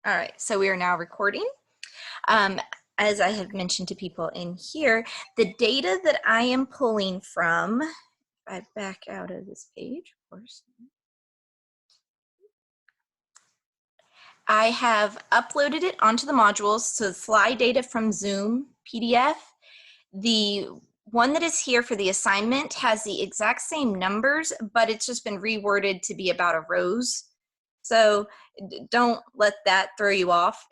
All right, so we are now recording. As I have mentioned to people in here, the data that I am pulling from, if I back out of this page, of course, I have uploaded it onto the modules, so the slide data from Zoom PDF. The one that is here for the assignment has the exact same numbers, but it's just been reworded to be about a rows. So don't let that throw you off.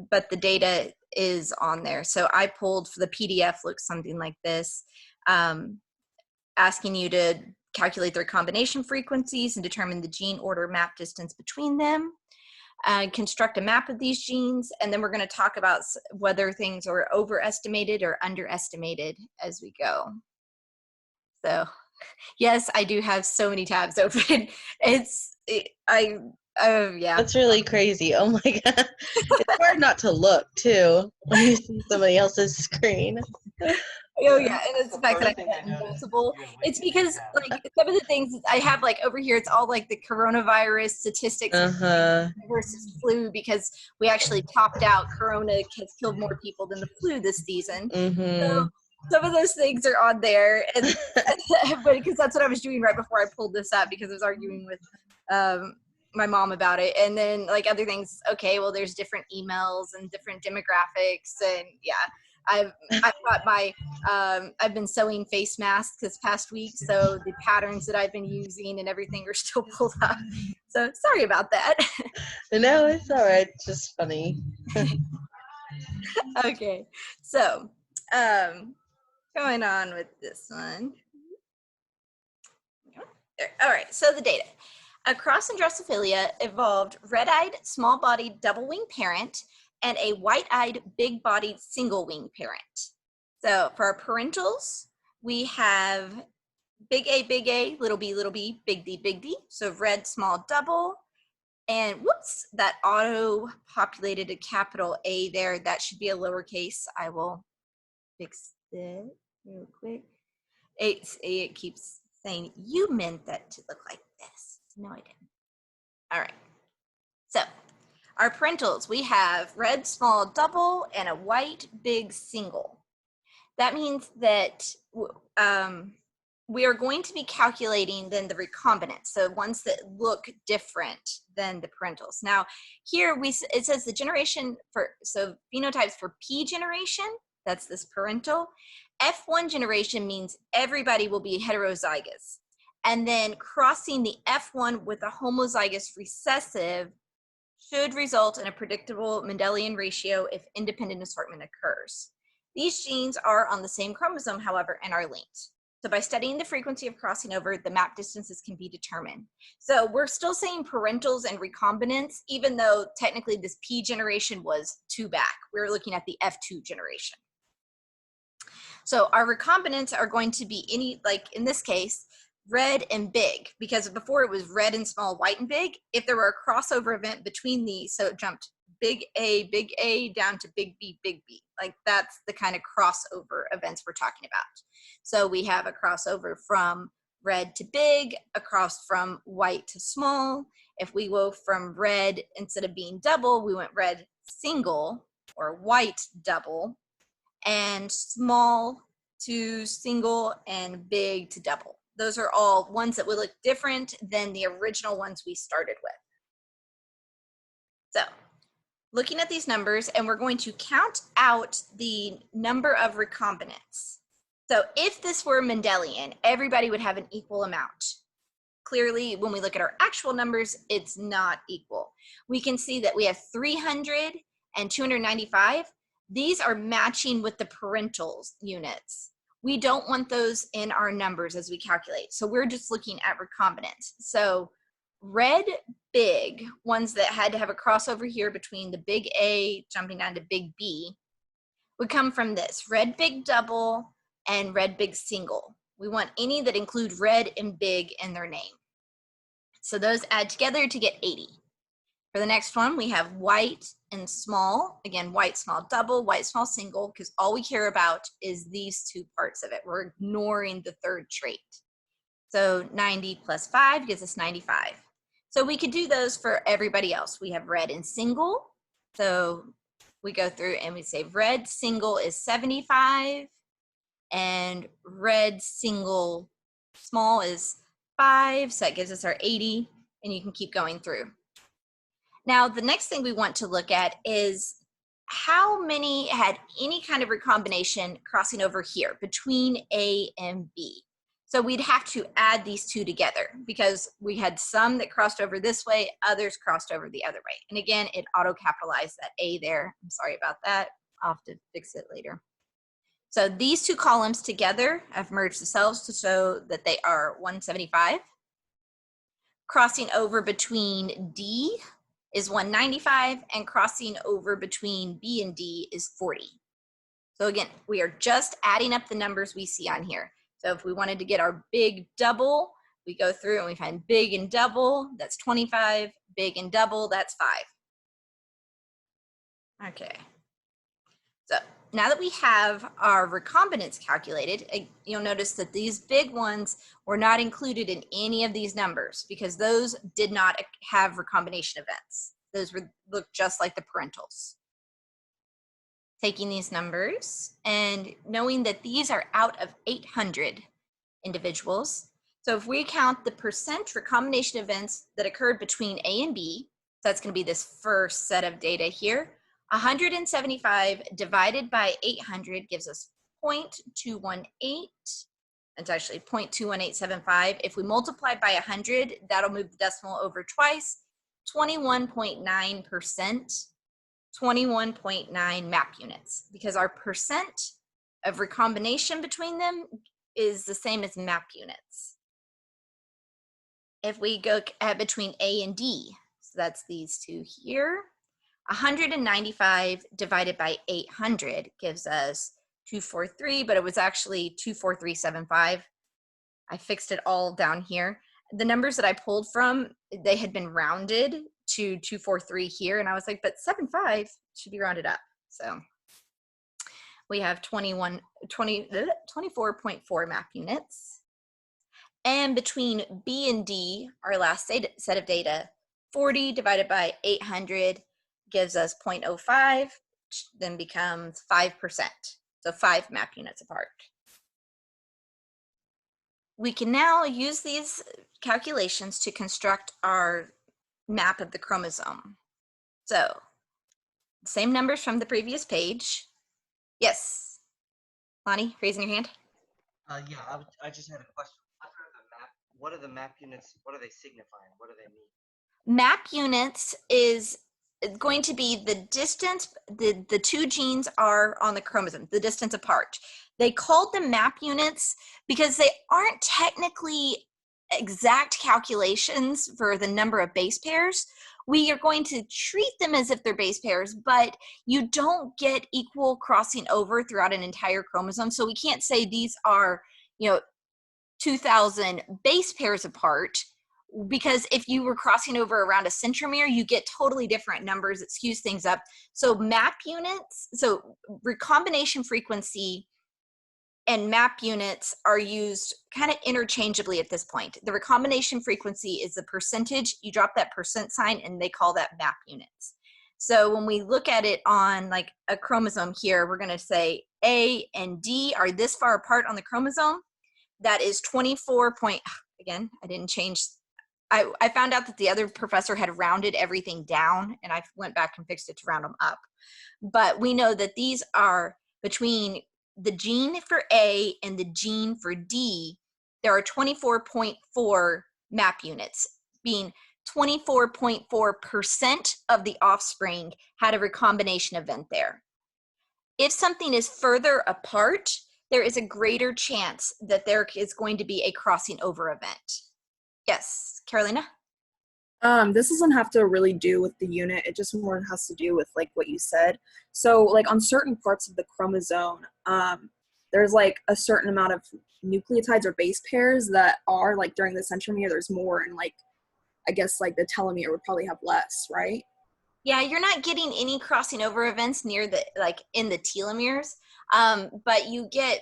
But the data is on there. So I pulled for the PDF, looks something like this, asking you to calculate their combination frequencies and determine the gene order map distance between them. Construct a map of these genes, and then we're going to talk about whether things are overestimated or underestimated as we go. So yes, I do have so many tabs open. Yeah. That's really crazy. Oh my God. It's hard not to look too when you see somebody else's screen. Oh yeah, and it's the fact that I have multiple. It's because like some of the things I have like over here, it's all like the coronavirus statistics versus flu, because we actually topped out. Corona has killed more people than the flu this season. So some of those things are on there, and but because that's what I was doing right before I pulled this up, because I was arguing with my mom about it, and then like other things. Okay, well, there's different emails and different demographics, and yeah. I've got my I've been sewing face masks this past week, so the patterns that I've been using and everything are still pulled up. So sorry about that. No, it's all right. It's just funny. Okay, so going on with this one. All right, so the data. Across in Drosophila evolved red-eyed, small-bodied, double-winged parent and a white-eyed, big-bodied, single-winged parent. So for our parentals, we have big A, little b, big D. So red, small, double. And whoops, that auto-populated a capital A there. That should be a lowercase. I will fix it real quick. It keeps saying, you meant that to look like this. No, I didn't. All right. So our parentals, we have red, small, double, and a white, big, single. That means that we are going to be calculating then the recombinants, so ones that look different than the parentals. Now, here it says the generation for, so phenotypes for P generation, that's this parental. F1 generation means everybody will be heterozygous. And then crossing the F1 with a homozygous recessive should result in a predictable Mendelian ratio if independent assortment occurs. These genes are on the same chromosome, however, and are linked. So by studying the frequency of crossing over, the map distances can be determined. So we're still saying parentals and recombinants, even though technically this P generation was 2 back. We're looking at the F2 generation. So our recombinants are going to be any, like in this case, red and big, because before it was red and small, white and big. If there were a crossover event between these, so it jumped big A down to big B, like that's the kind of crossover events we're talking about. So we have a crossover from red to big, across from white to small. If we go from red, instead of being double, we went red single or white double, and small to single and big to double. Those are all ones that would look different than the original ones we started with. So looking at these numbers, and we're going to count out the number of recombinants. So if this were Mendelian, everybody would have an equal amount. Clearly, when we look at our actual numbers, it's not equal. We can see that we have 300 and 295. These are matching with the parentals units. We don't want those in our numbers as we calculate. So we're just looking at recombinants. So red, big, ones that had to have a crossover here between the big A jumping down to big B, would come from this, red, big, double, and red, big, single. We want any that include red and big in their name. So those add together to get 80. For the next one, we have white and small. Again, white, small, double, white, small, single, because all we care about is these two parts of it. We're ignoring the third trait. So 90 plus 5 gives us 95. So we could do those for everybody else. We have red and single. So we go through and we say red single is 75 and red single small is 5. So that gives us our 80, and you can keep going through. Now, the next thing we want to look at is how many had any kind of recombination crossing over here between A and B. So we'd have to add these two together because we had some that crossed over this way, others crossed over the other way. And again, it auto-capitalized that A there. I'm sorry about that. I'll have to fix it later. So these two columns together have merged the cells to show that they are 175. Crossing over between D is 195, and crossing over between B and D is 40. So again, we are just adding up the numbers we see on here. So if we wanted to get our big double, we go through and we find big and double, that's 25, big and double, that's 5. Okay. So now that we have our recombinants calculated, you'll notice that these big ones were not included in any of these numbers because those did not have recombination events. Those look just like the parentals. Taking these numbers and knowing that these are out of 800 individuals. So if we count the percent recombination events that occurred between A and B, so that's going to be this first set of data here, 175 divided by 800 gives us 0.218. It's actually 0.21875. If we multiply by 100, that'll move the decimal over twice, 21.9%. 21.9 map units, because our percent of recombination between them is the same as map units. If we go at between A and D, so that's these two here, 195 divided by 800 gives us 243, but it was actually 24375. I fixed it all down here. The numbers that I pulled from, they had been rounded to 243 here, and I was like, but 75 should be rounded up. So we have 24.4 map units. And between B and D, our last set of data, 40 divided by 800 gives us 0.05, which then becomes 5%. So 5 map units apart. We can now use these calculations to construct our map of the chromosome. So, same numbers from the previous page. Yes, Lonnie, raising your hand. Yeah, I just had a question. What are the map units? What are they signifying? What do they mean? Map units is going to be the distance the two genes are on the chromosome, the distance apart. They called them map units because they aren't technically exact calculations for the number of base pairs. We are going to treat them as if they're base pairs, but you don't get equal crossing over throughout an entire chromosome. So we can't say these are, 2,000 base pairs apart, because if you were crossing over around a centromere, you get totally different numbers. It skews things up. So map units, so recombination frequency and map units are used kind of interchangeably at this point. The recombination frequency is the percentage. You drop that percent sign and they call that map units. So when we look at it on like a chromosome here, we're going to say A and D are this far apart on the chromosome. That is 24 point, again, I didn't change. I found out that the other professor had rounded everything down, and I went back and fixed it to round them up. But we know that these are between the gene for A and the gene for D, there are 24.4 map units, being 24.4% of the offspring had a recombination event there. If something is further apart, there is a greater chance that there is going to be a crossing over event. Yes, Carolina? This doesn't have to really do with the unit. It just more has to do with like what you said. So like on certain parts of the chromosome, there's like a certain amount of nucleotides or base pairs that are like during the centromere, there's more, and like, I guess like the telomere would probably have less, right? Yeah, you're not getting any crossing over events near the, like in the telomeres, but you get,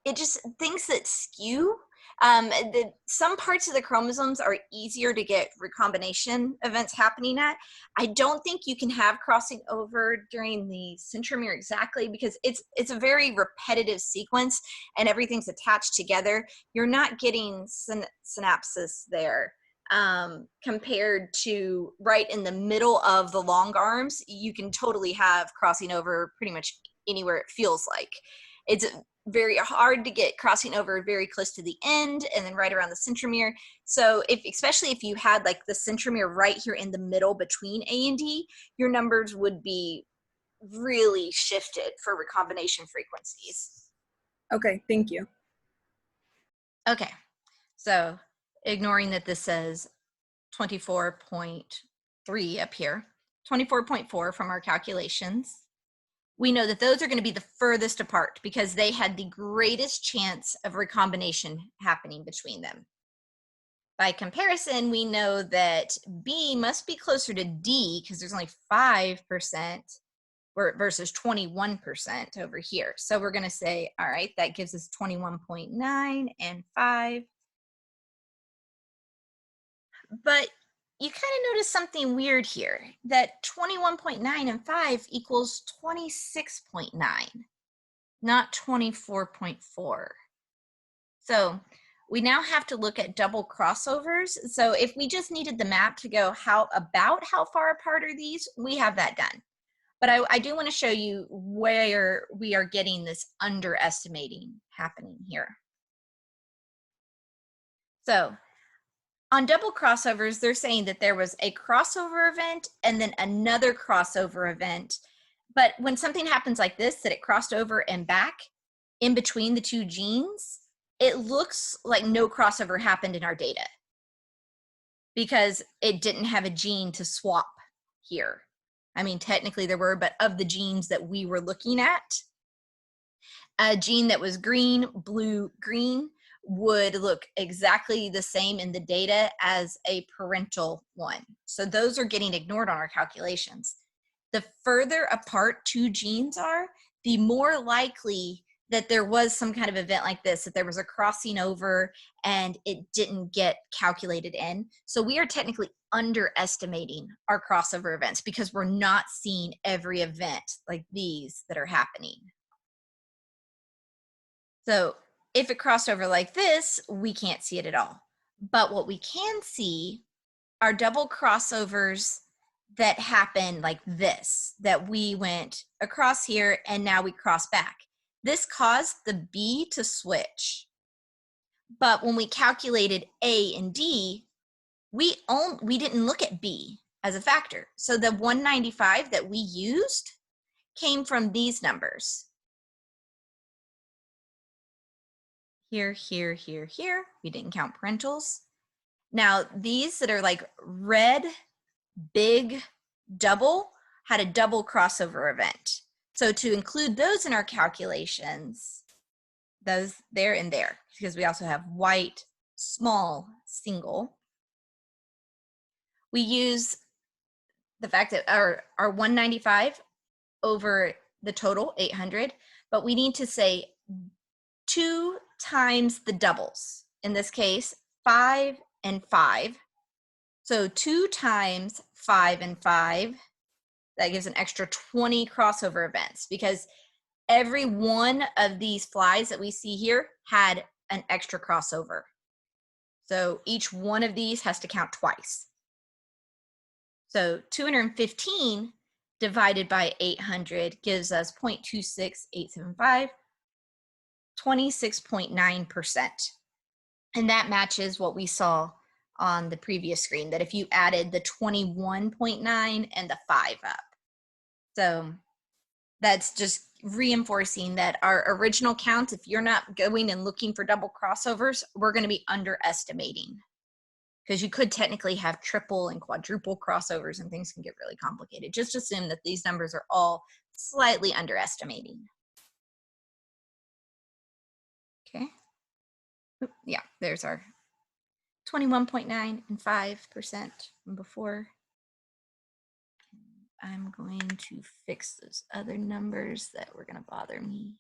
it just things that skew. Some parts of the chromosomes are easier to get recombination events happening at. I don't think you can have crossing over during the centromere exactly, because it's a very repetitive sequence and everything's attached together. You're not getting synapses there. Compared to right in the middle of the long arms, you can totally have crossing over pretty much anywhere it feels like. It's very hard to get crossing over very close to the end and then right around the centromere. So especially if you had like the centromere right here in the middle between A and D, your numbers would be really shifted for recombination frequencies. Okay, thank you. Okay, so ignoring that this says 24.3 up here, 24.4 from our calculations, we know that those are going to be the furthest apart because they had the greatest chance of recombination happening between them. By comparison, we know that B must be closer to D because there's only 5% versus 21% over here. So we're going to say, all right, that gives us 21.9 and 5. But you kind of notice something weird here, that 21.9 and 5 equals 26.9, not 24.4. So we now have to look at double crossovers. So if we just needed the map to go about how far apart are these, we have that done. But I do want to show you where we are getting this underestimating happening here. So on double crossovers, they're saying that there was a crossover event and then another crossover event. But when something happens like this, that it crossed over and back in between the two genes, it looks like no crossover happened in our data because it didn't have a gene to swap here. I mean, technically there were, but of the genes that we were looking at, a gene that was green, blue, green would look exactly the same in the data as a parental one. So those are getting ignored on our calculations. The further apart two genes are, the more likely that there was some kind of event like this, that there was a crossing over and it didn't get calculated in. So we are technically underestimating our crossover events because we're not seeing every event like these that are happening. So if it crossed over like this, we can't see it at all. But what we can see are double crossovers that happen like this, that we went across here and now we cross back. This caused the B to switch. But when we calculated A and D, we didn't look at B as a factor. So the 195 that we used came from these numbers. Here, here, here, here. We didn't count parentals. Now, these that are like red, big, double, had a double crossover event. So to include those in our calculations, those there and there, because we also have white, small, single. We use the fact that our 195 over the total, 800, but we need to say 2 times the doubles. In this case, 5 and 5. So 2 times 5 and 5, that gives an extra 20 crossover events because every one of these flies that we see here had an extra crossover. So each one of these has to count twice. So 215 divided by 800 gives us 0.26875, 26.9%. And that matches what we saw on the previous screen, that if you added the 21.9 and the 5 up. So that's just reinforcing that our original count, if you're not going and looking for double crossovers, we're going to be underestimating, because you could technically have triple and quadruple crossovers and things can get really complicated. Just assume that these numbers are all slightly underestimating. Okay. Oop, yeah, there's our 21.9 and 5% from before. I'm going to fix those other numbers that were going to bother me.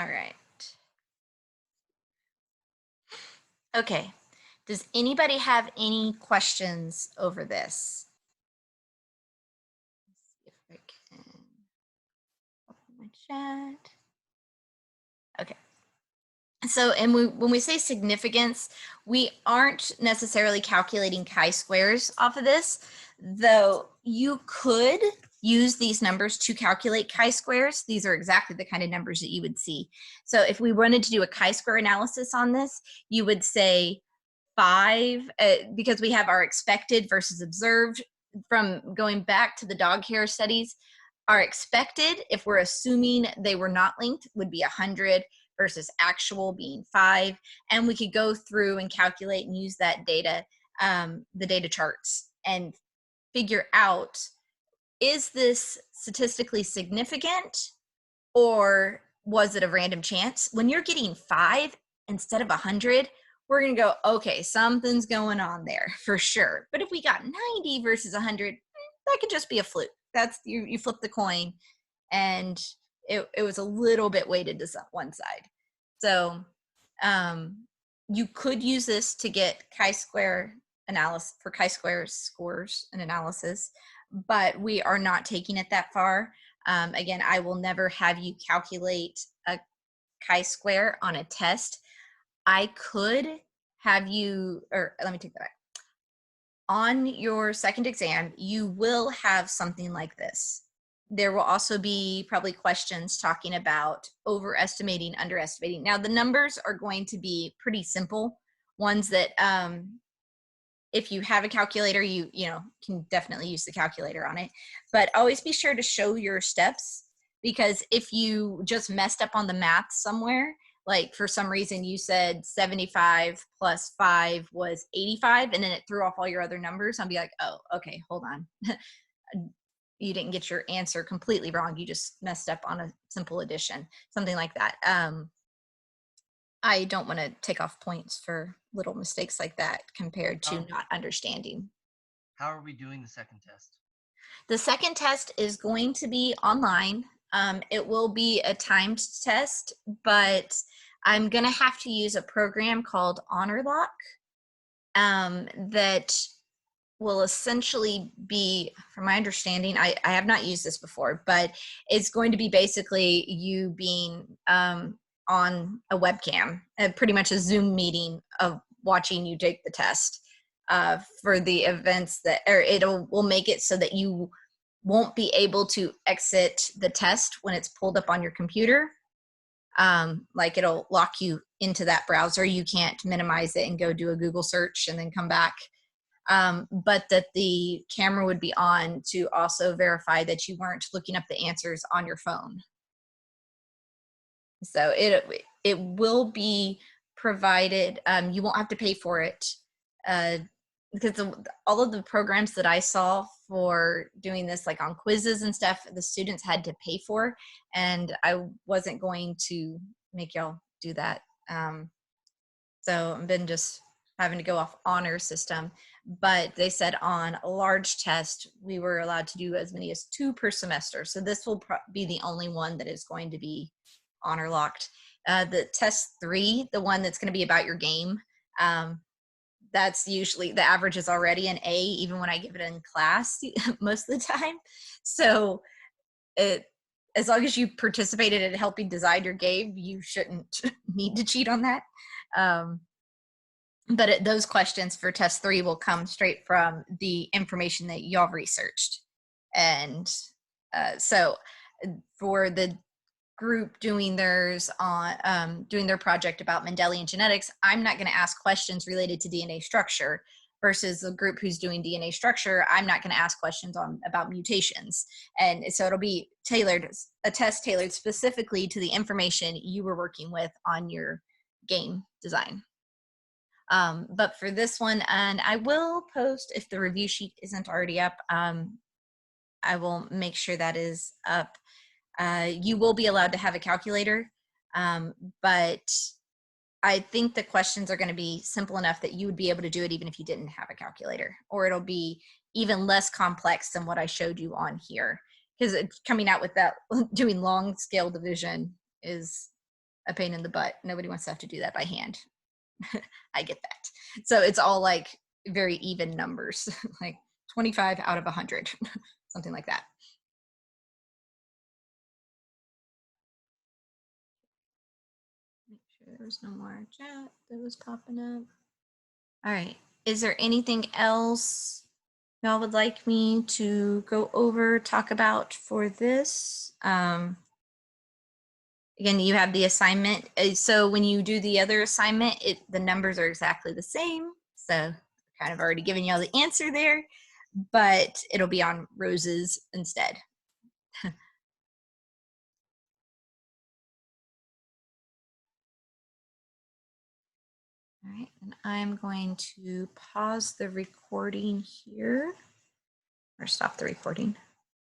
All right. Okay. Does anybody have any questions over this? Let's see if I can open my chat. Okay. So, and when we say significance, we aren't necessarily calculating chi-squares off of this, though you could use these numbers to calculate chi-squares. These are exactly the kind of numbers that you would see. So if we wanted to do a chi-square analysis on this, you would say 5, because we have our expected versus observed from going back to the dog hair studies. Our expected, if we're assuming they were not linked, would be 100 versus actual being 5. And we could go through and calculate and use that data, the data charts, and figure out, is this statistically significant or was it a random chance? When you're getting 5 instead of 100, we're going to go, okay, something's going on there for sure. But if we got 90 versus 100, that could just be a fluke. That's you flip the coin, and it was a little bit weighted to one side. So you could use this to get chi-square analysis for chi-square scores and analysis, but we are not taking it that far. Again, I will never have you calculate a chi-square on a test. I could have you, or let me take that back. On your second exam, you will have something like this. There will also be probably questions talking about overestimating, underestimating. Now, the numbers are going to be pretty simple, ones that if you have a calculator, you can definitely use the calculator on it. But always be sure to show your steps, because if you just messed up on the math somewhere, like for some reason you said 75 plus 5 was 85, and then it threw off all your other numbers, I'll be like, oh, okay, hold on. You didn't get your answer completely wrong. You just messed up on a simple addition, something like that. I don't want to take off points for little mistakes like that compared to not understanding. How are we doing the second test? The second test is going to be online. It will be a timed test, but I'm going to have to use a program called HonorLock that will essentially be, from my understanding, I have not used this before, but it's going to be basically you being on a webcam, pretty much a Zoom meeting of watching you take the test for the events that, or will make it so that you won't be able to exit the test when it's pulled up on your computer. Like it'll lock you into that browser. You can't minimize it and go do a Google search and then come back. But that the camera would be on to also verify that you weren't looking up the answers on your phone. So it will be provided. You won't have to pay for it because all of the programs that I saw for doing this, like on quizzes and stuff, the students had to pay for, and I wasn't going to make y'all do that. So I've been just having to go off honor system, but they said on a large test, we were allowed to do as many as 2 per semester. So this will be the only one that is going to be honor locked. The test 3, the one that's going to be about your game, that's usually, the average is already an A, even when I give it in class most of the time. So as long as you participated in helping design your game, you shouldn't need to cheat on that. But those questions for test 3 will come straight from the information that y'all researched. And so for the group doing theirs on doing their project about Mendelian genetics, I'm not going to ask questions related to DNA structure, versus the group who's doing DNA structure, I'm not going to ask questions about mutations. And so it'll be tailored, a test tailored specifically to the information you were working with on your game design. But for this one, and I will post, if the review sheet isn't already up, I will make sure that is up. You will be allowed to have a calculator, but I think the questions are going to be simple enough that you would be able to do it even if you didn't have a calculator, or it'll be even less complex than what I showed you on here, because coming out with that, doing long scale division is a pain in the butt. Nobody wants to have to do that by hand. I get that. So it's all like very even numbers, like 25 out of 100, something like that. Make sure there was no more chat that was popping up. All right. Is there anything else y'all would like me to go over, talk about for this? Again, you have the assignment. So when you do the other assignment, the numbers are exactly the same. So kind of already given y'all the answer there, but it'll be on roses instead. All right, and I'm going to pause the recording here, or stop the recording.